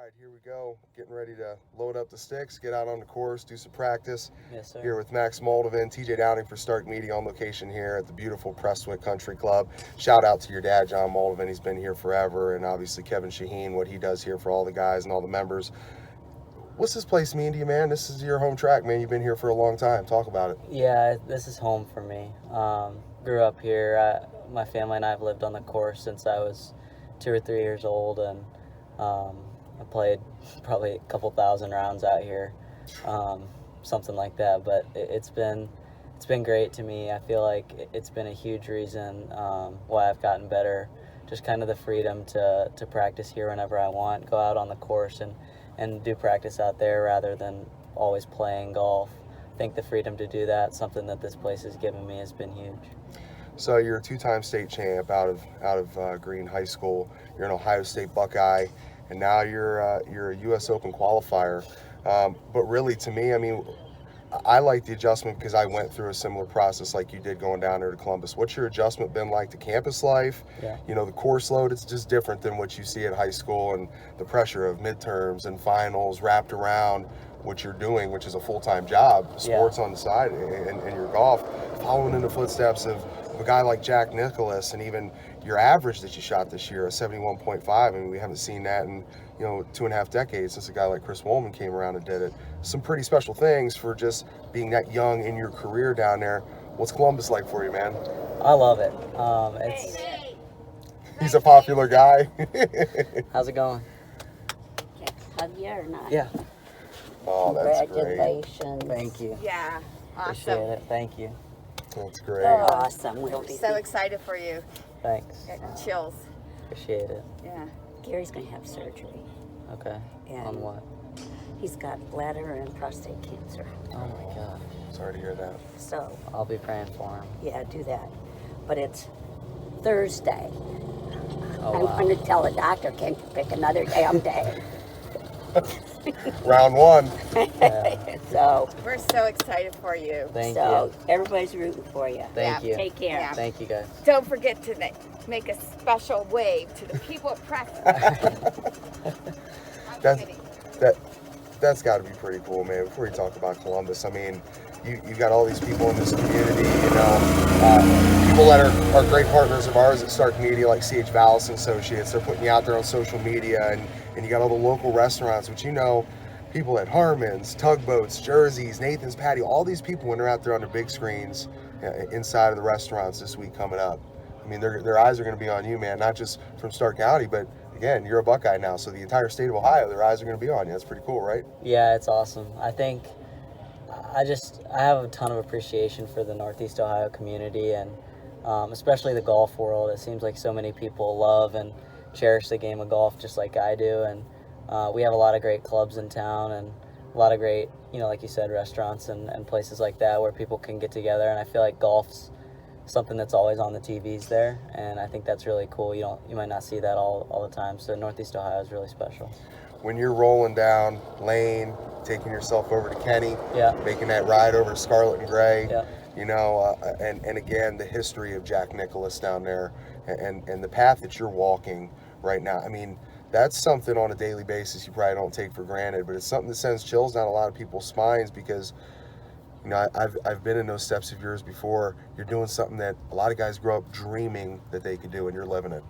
All right, here we go. Getting ready to load up the sticks, get out on the course, do some practice. Yes, sir. Here with Max Moldovan, TJ Downing for Stark Media on location here at the beautiful Prestwick Country Club. Shout out to your dad, John Moldovan. He's been here forever, and obviously Kevin Shaheen, what he does here for all the guys and all the members. What's this place mean to you, man? This is your home track, man. You've been here for a long time. Talk about it. Yeah, this is home for me. Grew up here. My family and I have lived on the course since I was 2 or 3 years old, and I played probably a couple thousand rounds out here, something like that. But it's been great to me. I feel like it's been a huge reason why I've gotten better. Just kind of the freedom to practice here whenever I want, go out on the course and do practice out there rather than always playing golf. I think the freedom to do that, something that this place has given me, has been huge. So you're a two-time state champ out of Green High School. You're an Ohio State Buckeye, and now you're a U.S. Open qualifier. But really, to me, I mean, I like the adjustment because I went through a similar process like you did going down there to Columbus. What's your adjustment been like to campus life? Yeah. You know, the course load, it's just different than what you see at high school, and the pressure of midterms and finals wrapped around what you're doing, which is a full-time job, sports on the side, and your golf, following in the footsteps of a guy like Jack Nicklaus, and even your average that you shot this year, a 71.5. I mean, we haven't seen that in 2.5 decades since a guy like Chris Woolman came around and did it. Some pretty special things for just being that young in your career down there. What's Columbus like for you, man? I love it. He's a popular guy. How's it going? Hug you or not? Yeah. Oh, that's great. Congratulations. Thank you. Yeah, Appreciate awesome. it. Thank you. That's great. Awesome. We'll We're be so excited for you. Thanks. Got chills. Appreciate it. Yeah. Gary's going to have surgery. Okay. And On what? he's got bladder and prostate cancer. Oh my gosh. Sorry to hear that. So, I'll be praying for him. yeah, do that. But it's Thursday. Oh, I'm wow. going to tell the doctor, can't you pick another damn day? Round one. So, We're so excited for you. Thank so you. everybody's rooting for you. Thank you. Take care. Yeah. Thank you, guys. Don't forget to make a special wave to the people at Prestwick. I'm That's kidding. that's got to be pretty cool, man. Before you talk about Columbus, I mean, you got all these people in this community, people that are great partners of ours at Stark Media, like CH Vallis and Associates. They're putting you out there on social media, and you got all the local restaurants, which people at Harmon's, Tugboats, Jersey's, Nathan's Patio, all these people when they're out there on their big screens inside of the restaurants this week coming up. I mean, their eyes are going to be on you, man, not just from Stark County, but again, you're a Buckeye now, so the entire state of Ohio, their eyes are going to be on you. That's pretty cool, right? Yeah, it's awesome. I think I have a ton of appreciation for the Northeast Ohio community, and especially the golf world. It seems like so many people love and cherish the game of golf just like I do, and we have a lot of great clubs in town and a lot of great, like you said, restaurants and places like that where people can get together, and I feel like golf's something that's always on the TVs there, and I think that's really cool. You might not see that all the time, so Northeast Ohio is really special. When you're rolling down Lane, taking yourself over to Kenny, Yeah. making that ride over to Scarlet and Gray, Yeah. and again, the history of Jack Nicklaus down there and the path that you're walking right now. I mean, that's something on a daily basis you probably don't take for granted, but it's something that sends chills down a lot of people's spines because, I've been in those steps of yours before. You're doing something that a lot of guys grow up dreaming that they could do, and you're living it.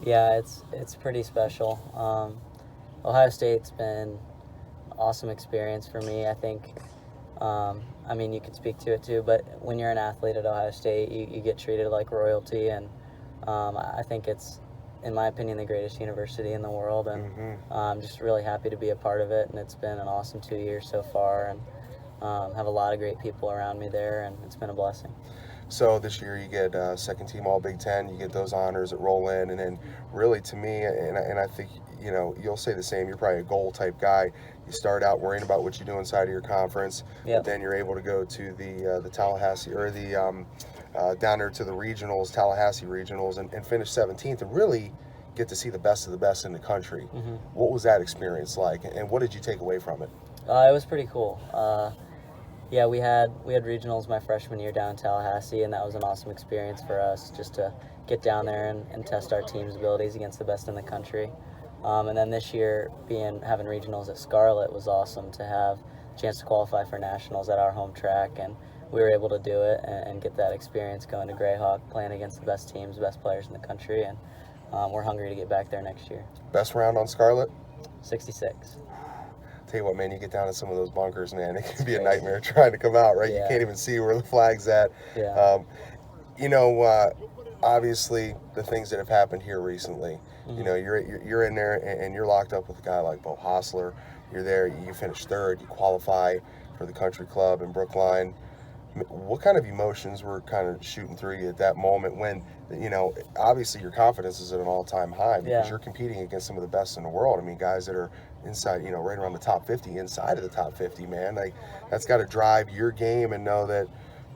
Yeah, it's pretty special. Ohio State's been an awesome experience for me. I think, you could speak to it too, but when you're an athlete at Ohio State, you get treated like royalty, and I think it's, in my opinion, the greatest university in the world, and I'm just really happy to be a part of it, and it's been an awesome 2 years so far, and have a lot of great people around me there, and it's been a blessing. So this year you get second team All Big Ten, you get those honors that roll in, and then really to me, and I think you'll say the same. You're probably a goal type guy. You start out worrying about what you do inside of your conference, Yep. but then you're able to go to the Tallahassee or the down there to the regionals, Tallahassee regionals, and finish 17th, and really get to see the best of the best in the country. Mm-hmm. What was that experience like, and what did you take away from it? It was pretty cool. Yeah, we had regionals my freshman year down in Tallahassee, and that was an awesome experience for us just to get down there and test our team's abilities against the best in the country. And then this year, having regionals at Scarlet was awesome to have a chance to qualify for nationals at our home track, and we were able to do it and get that experience going to Greyhawk, playing against the best teams, the best players in the country, and we're hungry to get back there next year. Best round on Scarlet? 66. Tell you what, man, you get down in some of those bunkers, man, it can be a nightmare trying to come out, right? Yeah. You can't even see where the flag's at. Yeah. You know, obviously the things that have happened here recently, you know, you're in there and you're locked up with a guy like Bo Hostler. You're there, you finish third, you qualify for the country club in Brookline. What kind of emotions were kind of shooting through you at that moment when, you know, obviously your confidence is at an all-time high because Yeah. you're competing against some of the best in the world. I mean, guys that are inside, you know, right around the top 50, inside of the top 50, man. Like, that's got to drive your game and know that,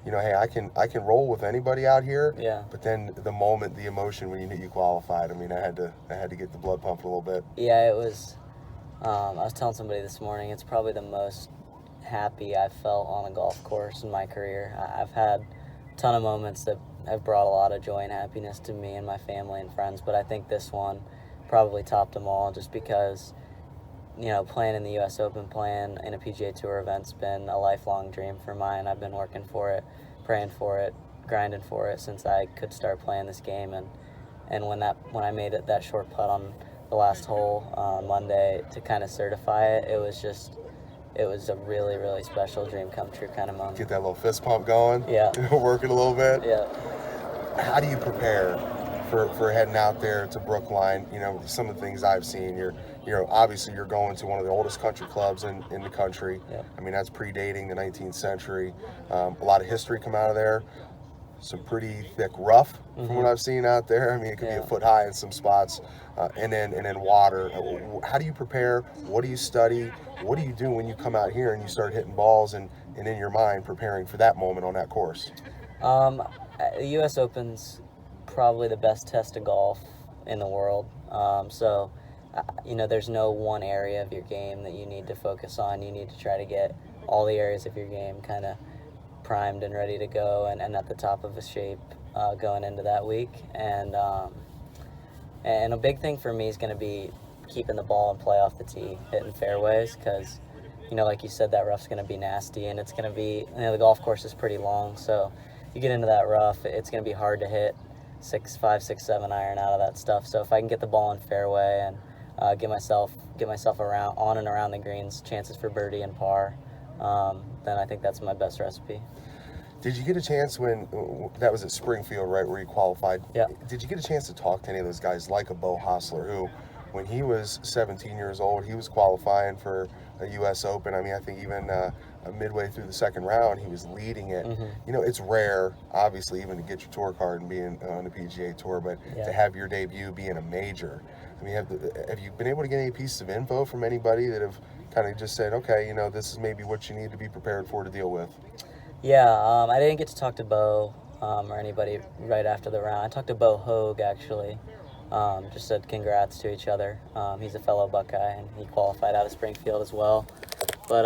you know, hey, I can roll with anybody out here. Yeah. But then the moment, the emotion when you knew you qualified, I mean, I had to get the blood pumped a little bit. Yeah, it was. I was telling somebody this morning, it's probably the most happy I've felt on a golf course in my career. I've had a ton of moments that have brought a lot of joy and happiness to me and my family and friends, but I think this one probably topped them all just because, you know, playing in the U.S. Open, playing in a PGA Tour event's been a lifelong dream for mine. I've been working for it, praying for it, grinding for it since I could start playing this game, and when I made it that short putt on the last hole on Monday to kind of certify it, it was a really, really special dream come true kind of moment. Get that little fist pump going. Yeah. Working a little bit. Yeah. How do you prepare for heading out there to Brookline? You know, some of the things I've seen, you're obviously you're going to one of the oldest country clubs in the country. Yeah. I mean, that's predating the 19th century. A lot of history come out of there. Some pretty thick rough from what I've seen out there. I mean, it could be a foot high in some spots, and then water. How do you prepare? What do you study? What do you do when you come out here and you start hitting balls and in your mind preparing for that moment on that course? The U.S. Open's probably the best test of golf in the world. So, you know, there's no one area of your game that you need to focus on. You need to try to get all the areas of your game kind of primed and ready to go and at the top of a shape going into that week. And a big thing for me is going to be keeping the ball in play off the tee, hitting fairways, because, you know, like you said, that rough's going to be nasty, and it's going to be, you know, the golf course is pretty long, so you get into that rough, it's going to be hard to hit 5, 6, 7 iron out of that stuff. So if I can get the ball in fairway and get myself around on and around the greens, chances for birdie and par, then I think that's my best recipe. Did you get a chance when that was at Springfield, right, where you qualified? Yeah. Did you get a chance to talk to any of those guys like a Bo Hostler who, when he was 17 years old, he was qualifying for a U.S. Open? I mean, I think even midway through the second round, he was leading it. You know, it's rare, obviously, even to get your tour card and being on the PGA Tour, but to have your debut be in a major. I mean, have you been able to get any pieces of info from anybody that have kind of just said, okay, you know, this is maybe what you need to be prepared for to deal with? Yeah, I didn't get to talk to Bo or anybody right after the round. I talked to Bo Hogue, actually. Just said congrats to each other. He's a fellow Buckeye, and he qualified out of Springfield as well. But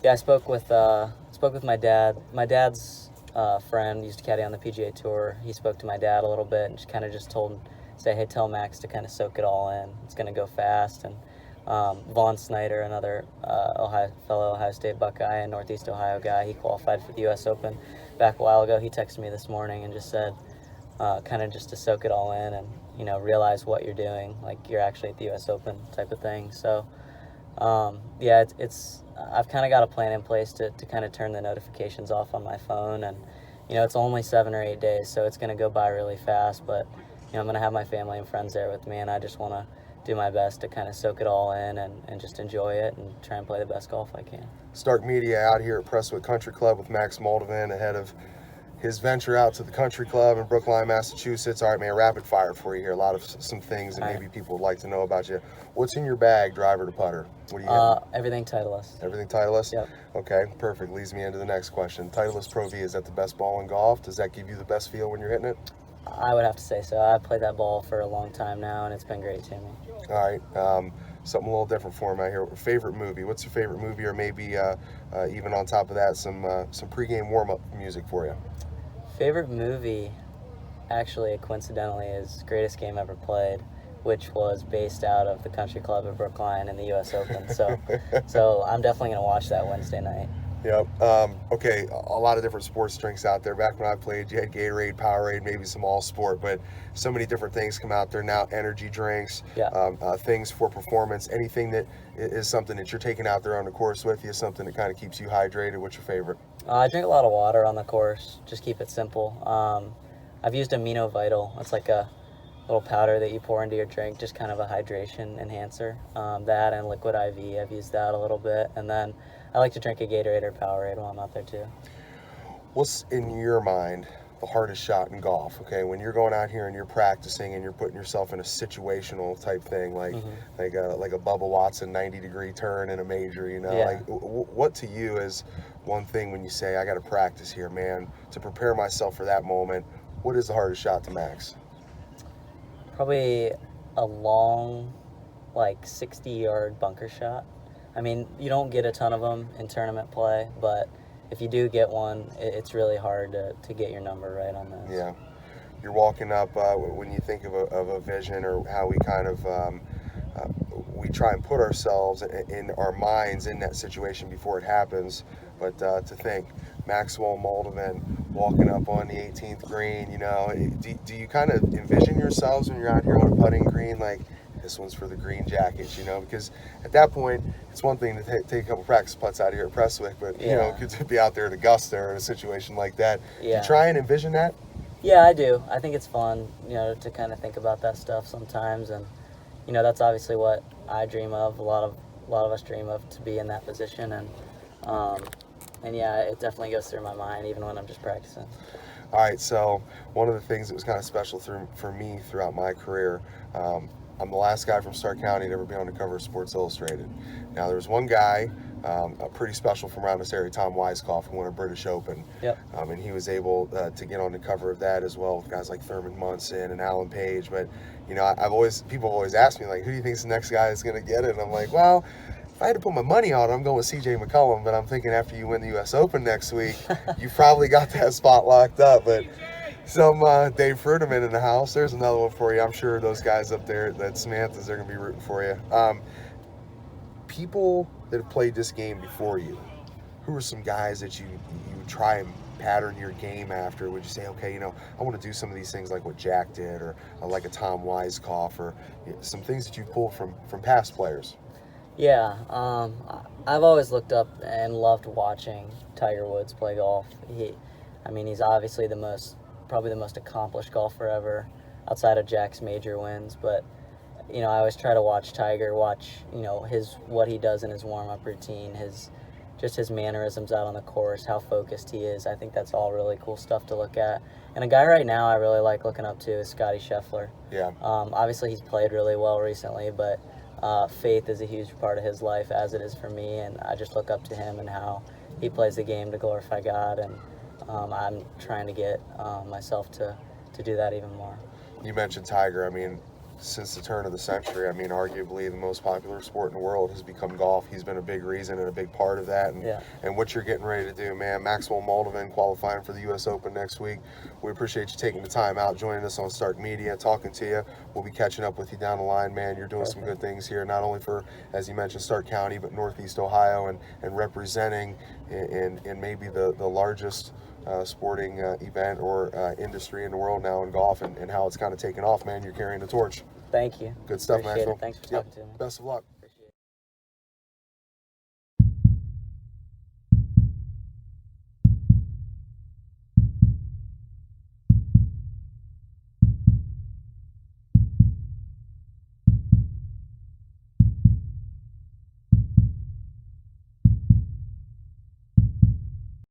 yeah, I spoke with my dad. My dad's friend used to caddy on the PGA Tour. He spoke to my dad a little bit and just told him, hey, tell Max to kind of soak it all in. It's going to go fast. And Vaughn Snyder, another fellow Ohio State Buckeye and Northeast Ohio guy, he qualified for the U.S. Open back a while ago. He texted me this morning and just said, kind of just to soak it all in and, you know, realize what you're doing, like you're actually at the U.S. Open type of thing. So, yeah, it's I've kind of got a plan in place to kind of turn the notifications off on my phone, and, you know, it's only 7 or 8 days, so it's going to go by really fast, but, you know, I'm going to have my family and friends there with me, and I just want to do my best to kind of soak it all in and just enjoy it and try and play the best golf I can. Stark Media out here at Prestwick Country Club with Max Moldovan ahead of his venture out to the country club in Brookline, Massachusetts. All right, man, rapid fire for you here. A lot of some things that maybe people would like to know about you. What's in your bag, driver to putter? What do you have? Everything Titleist. Everything Titleist? Yep. Okay, perfect. Leads me into the next question. Titleist Pro V, is that the best ball in golf? Does that give you the best feel when you're hitting it? I would have to say so. I've played that ball for a long time now, and it's been great to me. All right, something a little different format here. Favorite movie? What's your favorite movie, or maybe even on top of that, some pregame warm-up music for you? Favorite movie, actually, coincidentally, is Greatest Game Ever Played which was based out of the country club at Brookline in the U.S. Open. So I'm definitely going to watch that Wednesday night. Yep. Okay, a lot of different sports drinks out there. Back when I played, you had Gatorade, Powerade, maybe some All Sport, but so many different things come out there now. Energy drinks, things for performance. Anything that is something that you're taking out there on the course with you, something that kind of keeps you hydrated. What's your favorite? I drink a lot of water on the course. Just keep it simple. I've used Amino Vital. It's like a little powder that you pour into your drink, just kind of a hydration enhancer. That and Liquid IV, I've used that a little bit. And then I like to drink a Gatorade or Powerade while I'm out there too. What's in your mind the hardest shot in golf? Okay, when you're going out here and you're practicing and you're putting yourself in a situational type thing, like a Bubba Watson 90-degree turn in a major, you know, like what to you is one thing when you say I got to practice here, man, to prepare myself for that moment? What is the hardest shot to max? Probably a long, like 60-yard bunker shot. I mean, you don't get a ton of them in tournament play, but if you do get one, it's really hard to get your number right on this. Yeah. You're walking up, when you think of a vision or how we kind of, we try and put ourselves in our minds in that situation before it happens, but to think, Maxwell, Moldovan, walking up on the 18th green, you know, do you kind of envision yourselves when you're out here on a putting green, like, this one's for the green jackets, you know, because at that point, it's one thing to take a couple practice putts out here at Prestwick, but, you know, to be out there at Augusta or in a situation like that. Do you try and envision that? Yeah, I do. I think it's fun, you know, to kind of think about that stuff sometimes, and, you know, that's obviously what I dream of. A lot of us dream of, to be in that position, and yeah, it definitely goes through my mind even when I'm just practicing. All right, so one of the things that was kind of special for me throughout my career, I'm the last guy from Stark County to ever be on the cover of Sports Illustrated. Now, there was one guy, pretty special from around this area, Tom Weiskopf, who won a British Open. Yep. And he was able to get on the cover of that as well with guys like Thurman Munson and Alan Page. But, you know, people have always asked me, like, who do you think is the next guy that's going to get it? And I'm like, well, if I had to put my money on it, I'm going with CJ McCollum. But I'm thinking after you win the U.S. Open next week, you probably got that spot locked up. But some Dave Fruderman in the house. There's another one for you. I'm sure those guys up there, that Samantha's, they're going to be rooting for you. People that have played this game before you, who are some guys that you try and pattern your game after? Would you say, okay, you know, I want to do some of these things like what Jack did, or like a Tom Weiskopf, or some things that you pull from past players? Yeah, I've always looked up and loved watching Tiger Woods play golf. He's obviously probably the most accomplished golfer ever, outside of Jack's major wins. But, you know, I always try to watch Tiger, you know, what he does in his warm-up routine, his mannerisms out on the course, how focused he is. I think that's all really cool stuff to look at. And a guy right now I really like looking up to is Scotty Scheffler. Yeah. Obviously he's played really well recently, but faith is a huge part of his life, as it is for me, and I just look up to him and how he plays the game to glorify God, and I'm trying to get myself to do that even more. You mentioned Tiger. I mean, since the turn of the century, I mean, arguably the most popular sport in the world has become golf. He's been a big reason and a big part of that. And what you're getting ready to do, man. Maxwell, Moldovan qualifying for the U.S. Open next week. We appreciate you taking the time out, joining us on Stark Media, talking to you. We'll be catching up with you down the line, man. You're doing some good things here, not only for, as you mentioned, Stark County, but Northeast Ohio, and representing in maybe the largest sporting event or industry in the world now in golf, and how it's kind of taken off, man. You're carrying the torch. Thank you. Good stuff, Appreciate Maxwell. it. Thanks for talking to me. Best of luck.